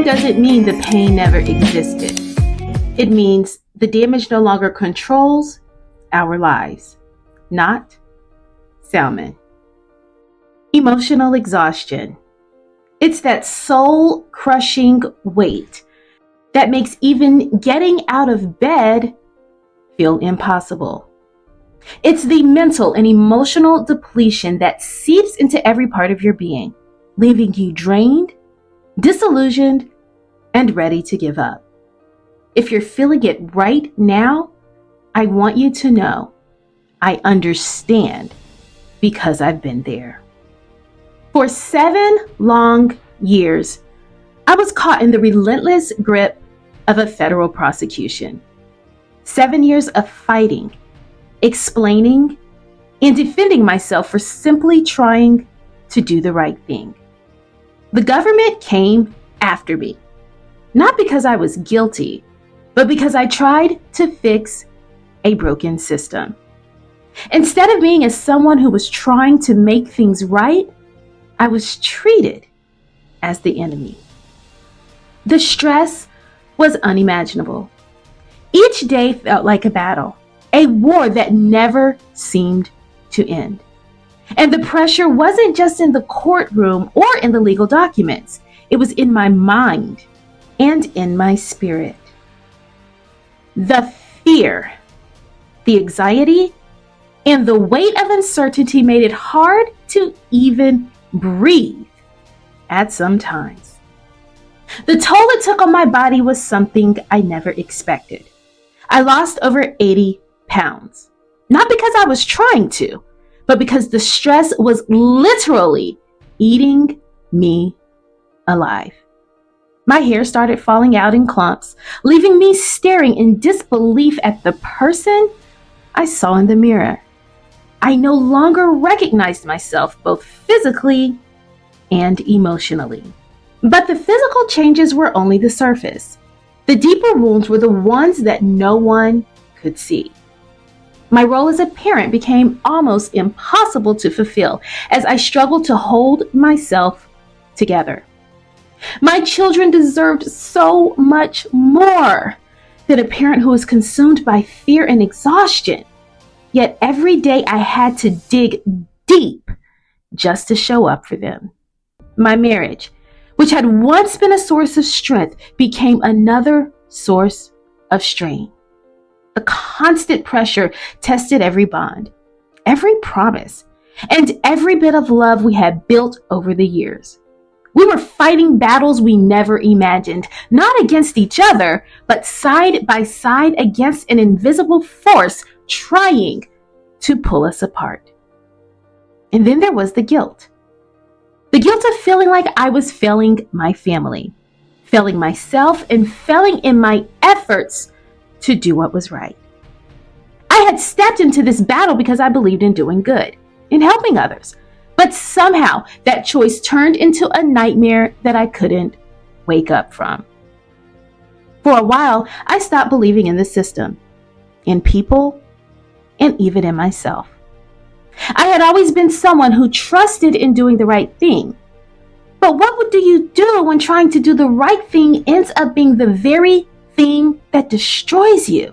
doesn't mean the pain never existed. It means the damage no longer controls our lives, not salmon. Emotional exhaustion. It's that soul-crushing weight that makes even getting out of bed feel impossible. It's the mental and emotional depletion that seeps into every part of your being, leaving you drained, disillusioned, and ready to give up. If you're feeling it right now, I want you to know I understand because I've been there. For 7 long years, I was caught in the relentless grip of a federal prosecution. 7 years of fighting, explaining, and defending myself for simply trying to do the right thing. The government came after me, not because I was guilty, but because I tried to fix a broken system. Instead of being as someone who was trying to make things right, I was treated as the enemy. The stress was unimaginable. Each day felt like a battle, a war that never seemed to end. And the pressure wasn't just in the courtroom or in the legal documents. It was in my mind and in my spirit. The fear, the anxiety, and the weight of uncertainty made it hard to even breathe at some times. The toll it took on my body was something I never expected. I lost over 80 pounds, not because I was trying to, but because the stress was literally eating me alive. My hair started falling out in clumps, leaving me staring in disbelief at the person I saw in the mirror. I no longer recognized myself both physically and emotionally. But the physical changes were only the surface. The deeper wounds were the ones that no one could see. My role as a parent became almost impossible to fulfill as I struggled to hold myself together. My children deserved so much more than a parent who was consumed by fear and exhaustion. Yet every day I had to dig deep just to show up for them. My marriage, which had once been a source of strength, became another source of strain. The constant pressure tested every bond, every promise, and every bit of love we had built over the years. We were fighting battles we never imagined, not against each other, but side by side against an invisible force trying to pull us apart. And then there was the guilt. The guilt of feeling like I was failing my family, failing myself, and failing in my efforts to do what was right. I had stepped into this battle because I believed in doing good, in helping others. But somehow that choice turned into a nightmare that I couldn't wake up from. For a while, I stopped believing in the system, in people, and even in myself. I had always been someone who trusted in doing the right thing. But what do you do when trying to do the right thing ends up being the very thing that destroys you?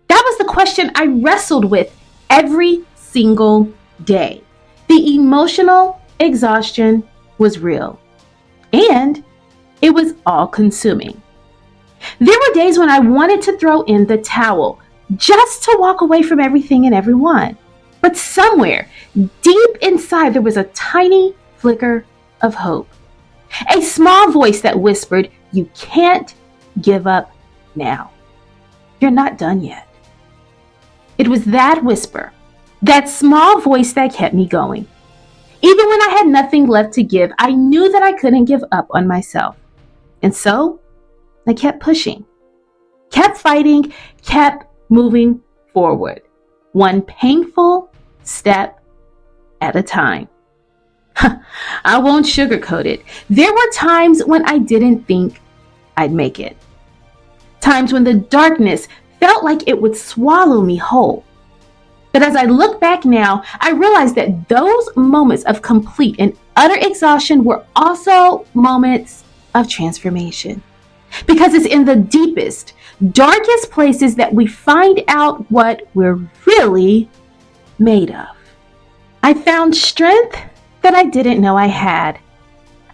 That was the question I wrestled with every single day. The emotional exhaustion was real, and it was all-consuming. There were days when I wanted to throw in the towel, just to walk away from everything and everyone. But somewhere deep inside, there was a tiny flicker of hope. A small voice that whispered, "You can't give up now. You're not done yet." It was that whisper, that small voice that kept me going. Even when I had nothing left to give, I knew that I couldn't give up on myself. And so I kept pushing, kept fighting, kept moving forward, one painful step at a time. I won't sugarcoat it. There were times when I didn't think I'd make it. Times when the darkness felt like it would swallow me whole. But as I look back now, I realize that those moments of complete and utter exhaustion were also moments of transformation. Because it's in the deepest, darkest places that we find out what we're really made of. I found strength that I didn't know I had.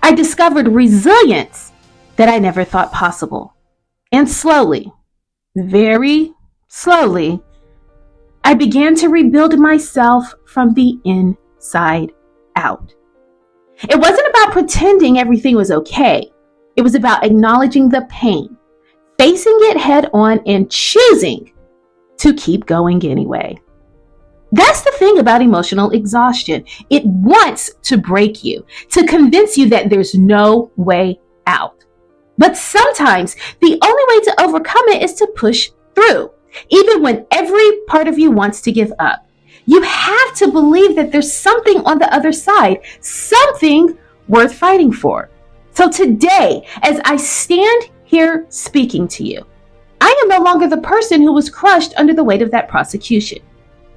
I discovered resilience that I never thought possible. And slowly, very slowly, I began to rebuild myself from the inside out. It wasn't about pretending everything was okay. It was about acknowledging the pain, facing it head on, and choosing to keep going anyway. That's the thing about emotional exhaustion. It wants to break you, to convince you that there's no way out. But sometimes the only way to overcome it is to push through, even when every part of you wants to give up. You have to believe that there's something on the other side, something worth fighting for. So today, as I stand here speaking to you, I am no longer the person who was crushed under the weight of that prosecution.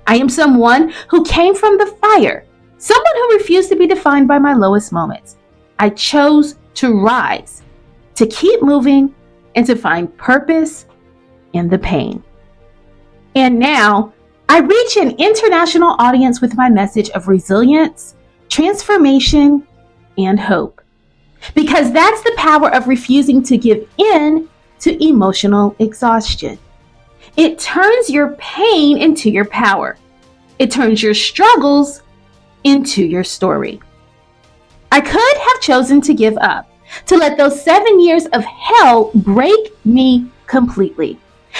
I am someone who came from the fire, someone who refused to be defined by my lowest moments. I chose to rise, to keep moving, and to find purpose in the pain. And now, I reach an international audience with my message of resilience, transformation, and hope. Because that's the power of refusing to give in to emotional exhaustion. It turns your pain into your power. It turns your struggles into your story. I could have chosen to give up, to let those 7 years of hell break me completely.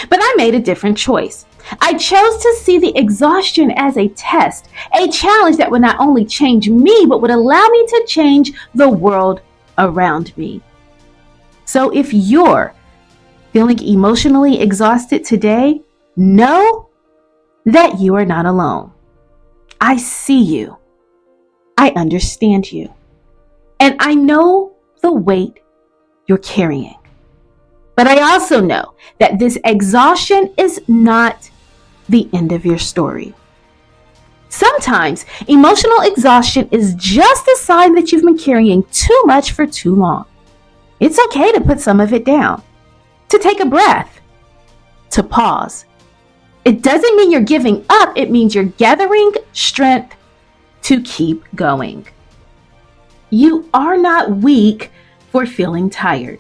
But I made a different choice. I chose to see the exhaustion as a test, a challenge that would not only change me, but would allow me to change the world around me. So if you're feeling emotionally exhausted today, know that you are not alone. I see you. I understand you. And I know the weight you're carrying. But I also know that this exhaustion is not the end of your story. Sometimes emotional exhaustion is just a sign that you've been carrying too much for too long. It's okay to put some of it down, to take a breath, to pause. It doesn't mean you're giving up. It means you're gathering strength to keep going. You are not weak for feeling tired.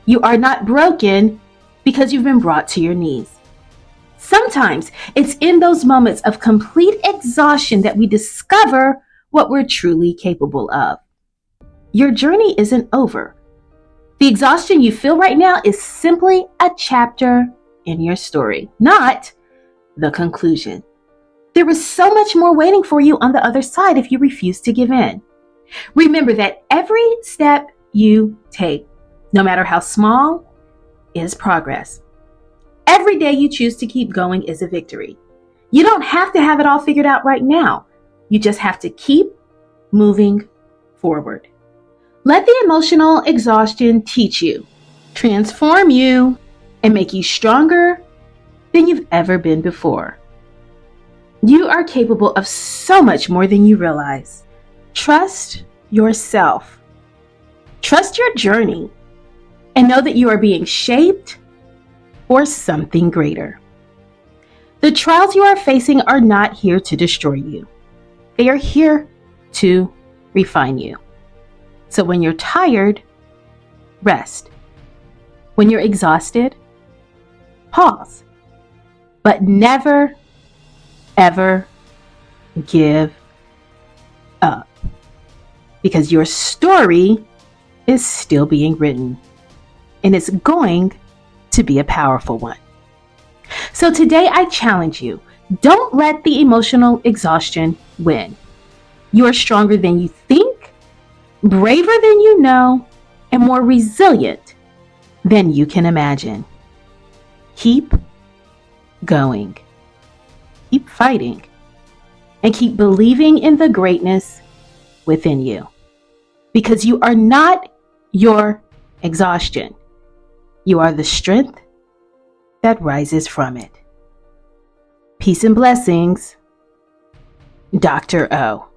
You are not broken because you've been brought to your knees. Sometimes it's in those moments of complete exhaustion that we discover what we're truly capable of. Your journey isn't over. The exhaustion you feel right now is simply a chapter in your story, not the conclusion. There is so much more waiting for you on the other side if you refuse to give in. Remember that every step you take, no matter how small, is progress. Every day you choose to keep going is a victory. You don't have to have it all figured out right now. You just have to keep moving forward. Let the emotional exhaustion teach you, transform you, and make you stronger than you've ever been before. You are capable of so much more than you realize. Trust yourself. Trust your journey. And know that you are being shaped for something greater. The trials you are facing are not here to destroy you. They are here to refine you. So when you're tired, rest. When you're exhausted, pause. But never, ever give up. Because your story is still being written. And it's going to be a powerful one. So today I challenge you, don't let the emotional exhaustion win. You are stronger than you think, braver than you know, and more resilient than you can imagine. Keep going. Keep fighting. And keep believing in the greatness within you. Because you are not your exhaustion. You are the strength that rises from it. Peace and blessings, Dr. O.